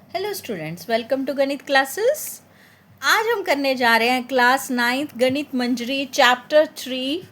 Hello students, welcome to गणित classes. आज हम करने जा रहे हैं क्लास 9th गणित मंजरी चैप्टर 3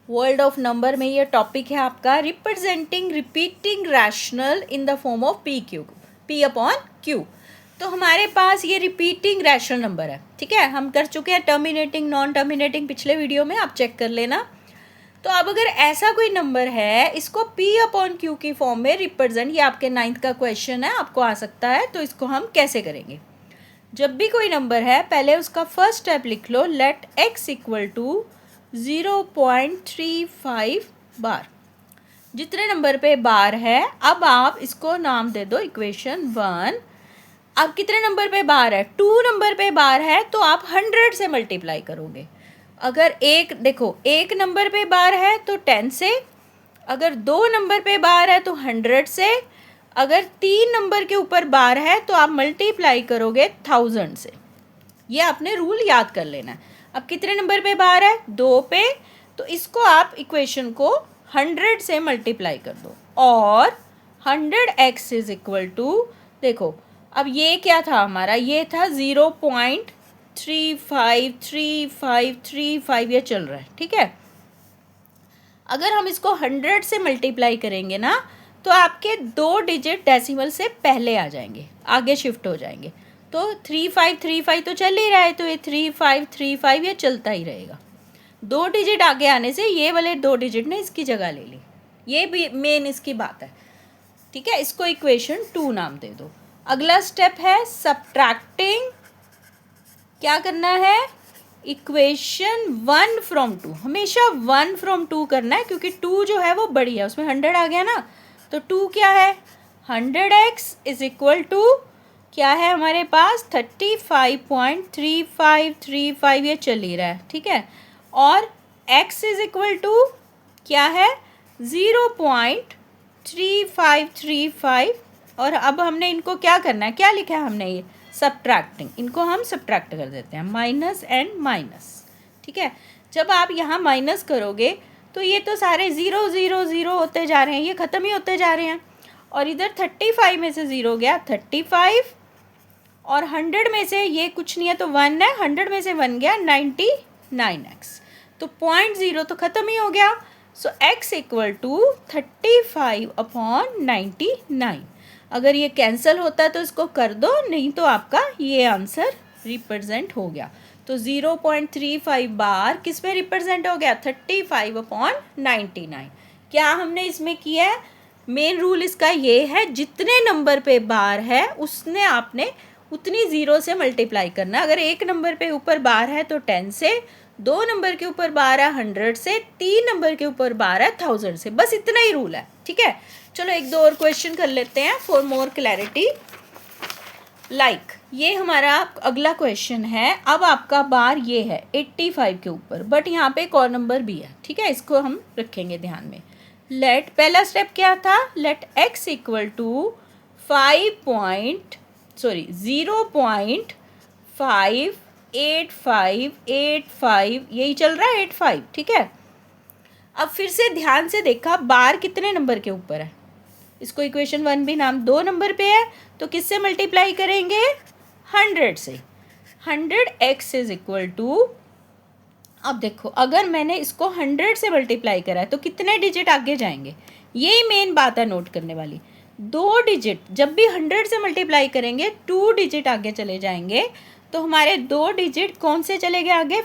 वर्ल्ड ऑफ नंबर में। ये टॉपिक है आपका representing repeating rational in the form of P upon Q. तो हमारे पास ये रिपीटिंग रैशनल नंबर है, ठीक है। हम कर चुके हैं टर्मिनेटिंग, नॉन टर्मिनेटिंग पिछले वीडियो में, आप चेक कर लेना। तो अब अगर ऐसा कोई नंबर है, इसको P अपॉन क्यू की फॉर्म में रिप्रेजेंट, ये आपके 9th का क्वेश्चन है, आपको आ सकता है। तो इसको हम कैसे करेंगे? जब भी कोई नंबर है, पहले उसका फर्स्ट स्टेप लिख लो, लेट x इक्वल टू 0.35 बार। जितने नंबर पे बार है, अब आप इसको नाम दे दो इक्वेशन 1। अब कितने नंबर पे बार है? 2 नंबर पे बार है, तो आप 100 से मल्टीप्लाई करोगे। अगर एक नंबर पे बार है तो 10 से, अगर 2 नंबर पे बार है तो 100 से, अगर 3 नंबर के ऊपर बार है तो आप मल्टीप्लाई करोगे 1000 से। ये आपने रूल याद कर लेना है। अब कितने नंबर पे बार है? 2 पे, तो इसको आप इक्वेशन को 100 से मल्टीप्लाई कर दो और 100x इज इक्वल टू, देखो अब ये क्या था हमारा, ये था 0.353535 ये चल रहा है, ठीक है। अगर हम इसको 100 से मल्टीप्लाई करेंगे ना, तो आपके 2 डिजिट डेसिमल से पहले आ जाएंगे, आगे शिफ्ट हो जाएंगे। तो 3535 तो चल ही रहा है, तो ये 3535 ये चलता ही रहेगा। 2 डिजिट आगे आने से ये वाले 2 डिजिट ने इसकी जगह ले ली, ये भी मेन इसकी बात है, ठीक है। इसको इक्वेशन 2 नाम दे दो। अगला स्टेप है सब्ट्रैक्टिंग। क्या करना है? इक्वेशन 1 फ्रॉम 2, हमेशा 1 फ्रॉम 2 करना है, क्योंकि 2 जो है वो बड़ी है, उसमें 100 आ गया ना। तो 2 क्या है? 100x इज इक्वल टू क्या है हमारे पास? 35.3535 ये चल ही रहा है, ठीक है। और x इज इक्वल टू क्या है? 0.3535। और अब हमने इनको क्या करना है? क्या लिखा है हमने? ये सब्ट्रैक्टिंग, इनको हम सब्ट्रैक्ट कर देते हैं, माइनस एंड माइनस, ठीक है। जब आप यहाँ माइनस करोगे तो ये तो सारे 0 0 0 होते जा रहे हैं, ये ख़त्म ही होते जा रहे हैं। और इधर 35 में से 0 गया 35, और 100 में से ये कुछ नहीं है तो 1 है, 100 में से 1 गया 99x, तो 0.0 तो ख़त्म ही हो गया। सो x इक्वल टू 35/99। अगर ये कैंसिल होता है तो इसको कर दो, नहीं तो आपका ये आंसर रिप्रेजेंट हो गया। तो 0.35 बार किस में रिप्रेजेंट हो गया? 35/99। क्या हमने इसमें किया है? मेन रूल इसका ये है, जितने नंबर पे बार है उसने आपने उतनी 0 से मल्टीप्लाई करना। अगर एक नंबर पे ऊपर बार है तो 10 से, 2 नंबर के ऊपर बार है 100 से, 3 नंबर के ऊपर बार है 1000 से। बस इतना ही रूल है, ठीक है। चलो एक दो और क्वेश्चन कर लेते हैं फॉर मोर क्लैरिटी। लाइक ये हमारा अगला क्वेश्चन है। अब आपका बार ये है 85 के ऊपर, बट यहाँ पे एक और नंबर भी है, ठीक है। इसको हम रखेंगे ध्यान में। लेट, पहला स्टेप क्या था? लेट x इक्वल टू 0.58585, यही चल रहा है 85, ठीक है। अब फिर से ध्यान से देखा, बार कितने नंबर के ऊपर है? इसको इक्वेशन 1 भी नाम, 2 नंबर पे है, तो किससे मल्टीप्लाई करेंगे? 100 से। 100x इज इक्वल टू, अब देखो अगर मैंने इसको 100 से मल्टीप्लाई करा है तो कितने डिजिट आगे जाएंगे? यही मेन बात है नोट करने वाली। 2 डिजिट जब भी 100 से मल्टीप्लाई करेंगे 2 डिजिट आगे चले जाएंगे। तो हमारे 2 डिजिट कौन से चले गए आगे?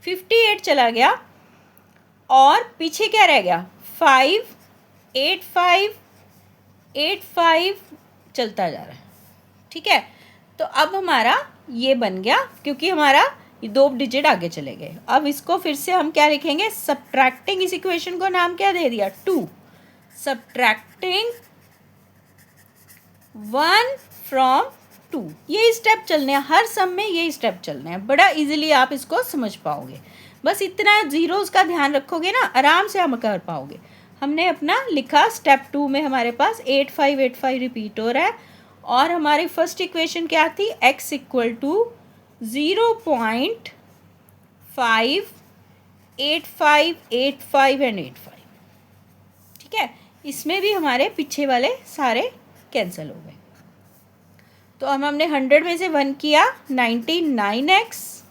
58 चला गया, और पीछे क्या रह गया? 5 8 5 8 5 चलता जा रहा है, ठीक है। तो अब हमारा ये बन गया, क्योंकि हमारा 2 डिजिट आगे चले गए। अब इसको फिर से हम क्या लिखेंगे? सब्ट्रैक्टिंग। इस इक्वेशन को नाम क्या दे दिया? 2। Subtracting 1 from 2। ये स्टेप चलने हैं, हर सम में ये स्टेप चलने हैं, बड़ा इजीली आप इसको समझ पाओगे। बस इतना जीरोस का ध्यान रखोगे ना, आराम से हम कर पाओगे। हमने अपना लिखा स्टेप 2 में हमारे पास 8585 रिपीट हो रहा है, और हमारी फर्स्ट इक्वेशन क्या थी? x इक्वल टू 0.58585 एंड 85, ठीक है। इसमें भी हमारे पीछे वाले सारे कैंसिल हो गए। तो हमने 100 में से 1 किया 99x,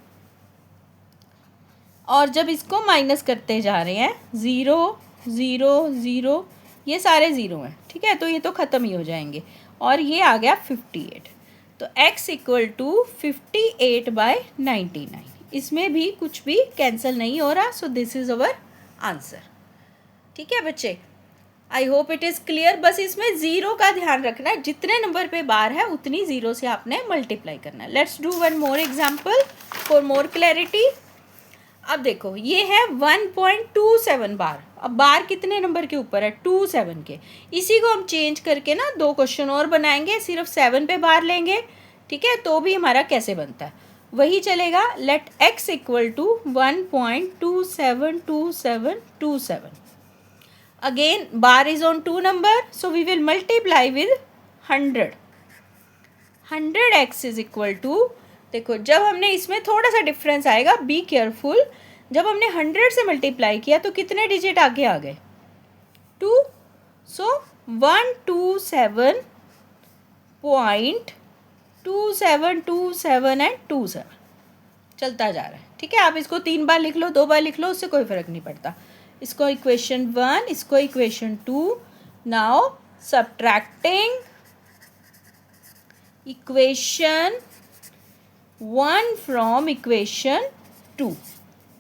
और जब इसको माइनस करते जा रहे हैं 0 0 0, ये सारे ज़ीरो हैं, ठीक है, तो ये तो ख़त्म ही हो जाएंगे, और ये आ गया 58। तो x इक्वल टू 58/99, इसमें भी कुछ भी कैंसिल नहीं हो रहा, so this is our answer. ठीक है बच्चे, I hope it is clear. बस इसमें ज़ीरो का ध्यान रखना है, जितने नंबर पे बार है उतनी ज़ीरो से आपने मल्टीप्लाई करना है। Let's do one more example for more clarity. अब देखो ये है 1.27 बार। अब बार कितने नंबर के ऊपर है? 27 के। इसी को हम चेंज करके ना 2 क्वेश्चन और बनाएंगे, सिर्फ 7 पे बार लेंगे, ठीक है, तो भी हमारा कैसे बनता है वही चलेगा। Let x equal to 1.272727। Again bar is on 2 number, so we will multiply with 100। 100x is equal to, देखो जब हमने इसमें थोड़ा सा डिफरेंस आएगा, बी केयरफुल। जब हमने 100 से मल्टीप्लाई किया तो कितने डिजिट आगे आ गए? 2। सो 127.2727 एंड 27 चलता जा रहा है। ठीक है, आप इसको 3 बार लिख लो, 2 बार लिख लो, उससे कोई फर्क नहीं पड़ता। इसको इक्वेशन 1, इसको equation 2। Now subtracting equation 1 from equation 2,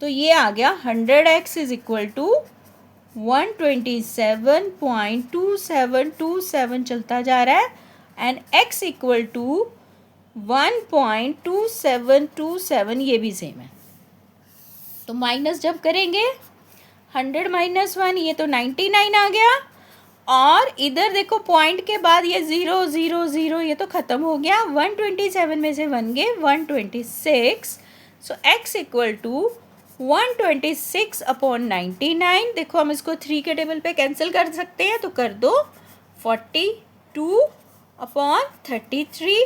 तो ये आ गया 100x इज इक्वल टू 127.2727 चलता जा रहा है, एंड x इक्वल टू 1.2727, ये भी सेम है। तो माइनस जब करेंगे 100 माइनस 1, ये तो 99 आ गया, और इधर देखो पॉइंट के बाद ये 0 0 0, ये तो ख़त्म हो गया। 127 में से 1 गए 126, सो x इक्वल टू 126/99। देखो हम इसको 3 के टेबल पे कैंसिल कर सकते हैं, तो कर दो 42/33,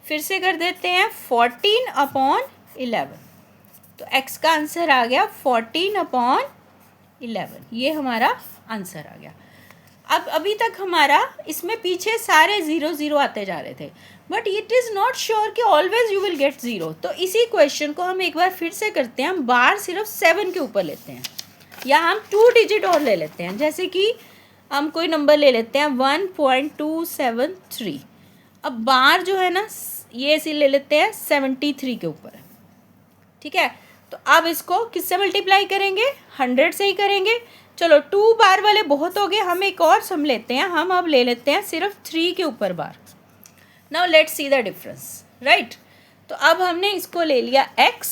फिर से कर देते हैं 14/11, तो x का आंसर आ गया 14/11। ये हमारा आंसर आ गया। अब अभी तक हमारा इसमें पीछे सारे 0 0 आते जा रहे थे, but it is not sure कि ऑलवेज यू विल गेट 0। तो इसी क्वेश्चन को हम एक बार फिर से करते हैं। हम बार सिर्फ 7 के ऊपर लेते हैं, या हम 2 डिजिट और ले लेते हैं, जैसे कि हम कोई नंबर ले लेते हैं 1.273। अब बार जो है ना, ये इसे ले लेते हैं 73 के ऊपर, ठीक है। तो अब इसको किससे मल्टीप्लाई करेंगे? 100 से ही करेंगे। चलो 2 बार वाले बहुत हो गए, हम एक और सम लेते हैं। हम अब ले लेते हैं सिर्फ 3 के ऊपर बार। Now let's see the difference, right. तो अब हमने इसको ले लिया x।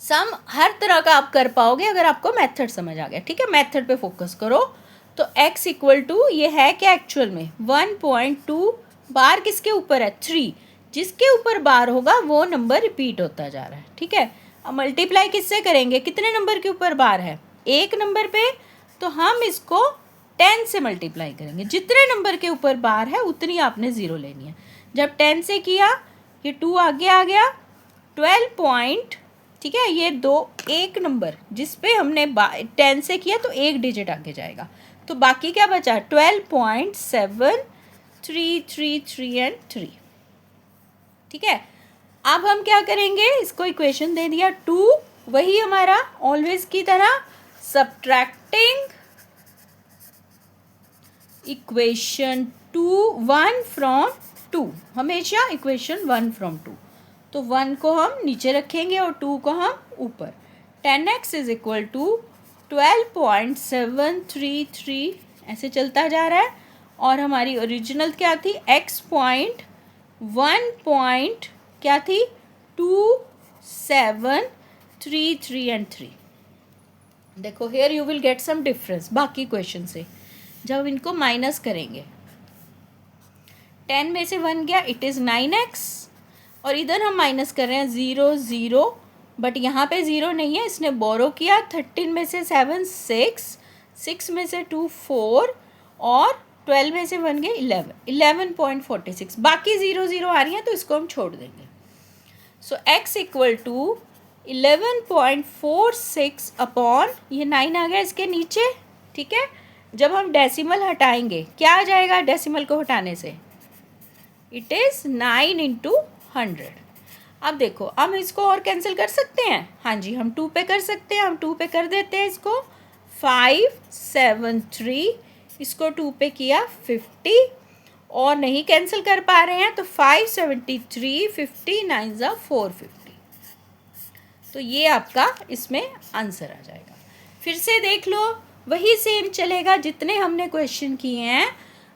सम हर तरह का आप कर पाओगे अगर आपको मेथड समझ आ गया, ठीक है, मेथड पे फोकस करो। तो x इक्वल टू, ये है क्या एक्चुअल में 1.2 बार किसके ऊपर है? 3। जिसके ऊपर बार होगा वो नंबर रिपीट होता जा रहा है, ठीक है। अब मल्टीप्लाई किससे करेंगे? कितने नंबर के ऊपर बार है? 1 नंबर पे, तो हम इसको 10 से मल्टीप्लाई करेंगे। जितने नंबर के ऊपर बार है उतनी आपने 0 लेनी है। जब 10 से किया, ये 2 आगे आ गया, 12 पॉइंट, ठीक है, ये 1 नंबर जिस पे हमने 10 से किया तो 1 डिजिट आगे जाएगा, तो बाकी क्या बचा? 12.7333 एंड 3, ठीक है। अब हम क्या करेंगे? इसको इक्वेशन दे दिया 2, वही हमारा ऑलवेज की तरह सब्ट्रैक्टिंग इक्वेशन 1 फ्रॉम 2, हमेशा इक्वेशन 1 फ्रॉम 2। तो 1 को हम नीचे रखेंगे और 2 को हम ऊपर। 10x इज इक्वल टू 12.733, ऐसे चलता जा रहा है। और हमारी ओरिजिनल क्या थी? x पॉइंट 1 क्या थी? 2733 एंड 3। देखो here you will get some difference बाकी क्वेश्चन से। जब इनको माइनस करेंगे, 10 में से 1 गया, इट इज़ 9x, और इधर हम माइनस कर रहे हैं 0 0, बट यहाँ पे 0 नहीं है, इसने बोरो किया। 13 में से 7 6, 6 में से 2 4, और 12 में से 1 गए 11, 11.46। बाकी 0 0 आ रही हैं तो इसको हम छोड़ देंगे। सो x इक्वल टू 11.46 अपॉन, ये 9 आ गया इसके नीचे, ठीक है, जब हम डेसिमल हटाएंगे क्या आ जाएगा डेसिमल को हटाने से? It is 9 into 100। अब देखो हम इसको और कैंसिल कर सकते हैं। हाँ जी, हम 2 पे कर सकते हैं। हम 2 पे कर देते हैं इसको। 5 7 3, इसको 2 पे किया 50, और नहीं कैंसिल कर पा रहे हैं तो 573 50 9 ज़ा 450। तो ये आपका इसमें आंसर आ जाएगा। फिर से देख लो, वही सेम चलेगा जितने हमने क्वेश्चन किए हैं।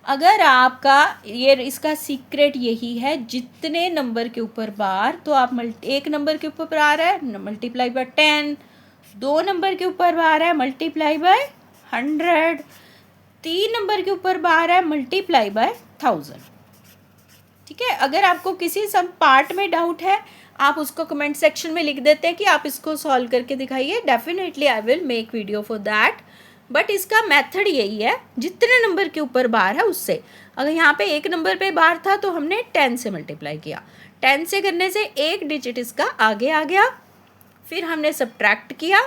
अगर आपका ये इसका सीक्रेट यही है, जितने नंबर के ऊपर बार, तो आप एक नंबर के ऊपर बार है मल्टीप्लाई बाय 10, 2 नंबर के ऊपर बार है मल्टीप्लाई बाय 100, 3 नंबर के ऊपर बार है मल्टीप्लाई बाय 1000। ठीक है, अगर आपको किसी सम पार्ट में डाउट है आप उसको कमेंट सेक्शन में लिख देते हैं कि आप इसको सॉल्व करके दिखाइए। Definitely I will make video for that. But इसका मेथड यही है, जितने नंबर के ऊपर बार है उससे। अगर यहाँ पे एक नंबर पे बार था तो हमने 10 से मल्टीप्लाई किया। 10 से करने से एक डिजिट इसका आगे आ गया, फिर हमने सब्ट्रैक्ट किया।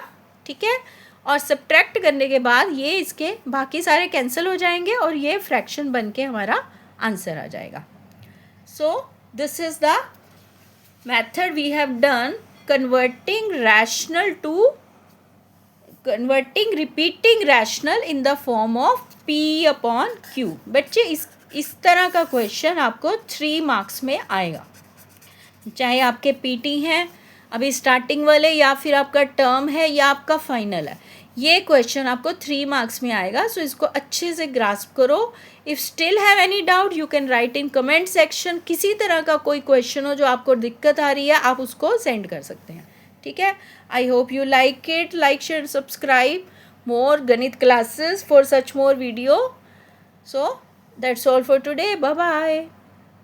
ठीक है, और सब्ट्रैक्ट करने के बाद ये इसके बाकी सारे कैंसिल हो जाएंगे और ये फ्रैक्शन बन के हमारा आंसर आ जाएगा। So this is the method we have done, converting repeating rational in the form of P upon Q। बच्चे इस तरह का क्वेश्चन आपको 3 मार्क्स में आएगा, चाहे आपके पीटी हैं अभी स्टार्टिंग वाले, या फिर आपका टर्म है, या आपका फाइनल है। ये क्वेश्चन आपको 3 मार्क्स में आएगा। सो इसको अच्छे से ग्रास्प करो। If still have any doubt you can write in comment section. किसी तरह का कोई क्वेश्चन हो जो आपको दिक्कत आ रही है आप उसको सेंड कर सकते हैं। ठीक है, I hope you like it. Like share subscribe more गणित classes for such more video. So that's all for today. Bye bye.